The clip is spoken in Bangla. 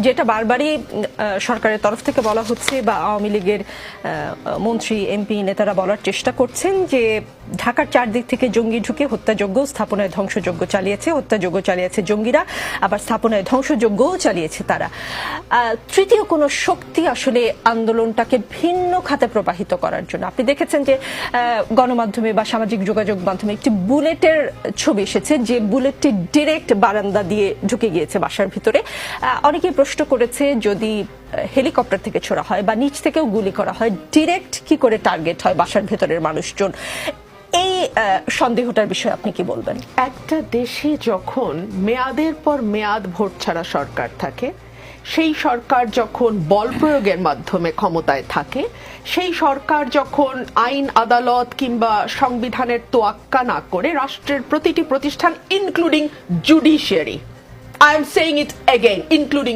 যেটা বারবারই সরকারের তরফ থেকে বলা হচ্ছে বা আওয়ামী লীগের মন্ত্রী এমপি নেতারা বলার চেষ্টা করছেন যে ঢাকার চারদিক থেকে জঙ্গি ঢুকে হত্যাযজ্ঞ স্থাপনায় ধ্বংসযজ্ঞ চালিয়েছে, হত্যাযজ্ঞ চালিয়েছে জঙ্গিরা, আবার স্থাপনায় ধ্বংসযজ্ঞও চালিয়েছে তারা। তৃতীয় কোনো শক্তি আসলে আন্দোলনটাকে ভিন্ন খাতে প্রবাহিত করার জন্য, আপনি দেখেছেন যে গণমাধ্যমে বা সামাজিক যোগাযোগ মাধ্যমে একটি বুলেটের ছবি এসেছে, যে বুলেটটি ডিরেক্ট বারান্দা দিয়ে ঢুকে গিয়েছে বাসার ভিতরে। অনেকেই প্রশ্ন করেছে যদি হেলিকপ্টার থেকে ছোড়া হয় বা নিচ থেকেও গুলি করা হয়, ডিরেক্ট কি করে টার্গেট হয় বাসার ভেতরের মানুষজন? এই সন্দেহটার বিষয়ে আপনি কি বলবেন? একটা দেশে যখন মেয়াদের পর মেয়াদ ভোট ছাড়া সরকার থাকে, সেই সরকার যখন বল প্রয়োগের মাধ্যমে ক্ষমতায় থাকে, সেই সরকার যখন আইন আদালত কিংবা সংবিধানের তোয়াক্কা না করে রাষ্ট্রের প্রতিটি প্রতিষ্ঠান including judiciary, I am saying it again, including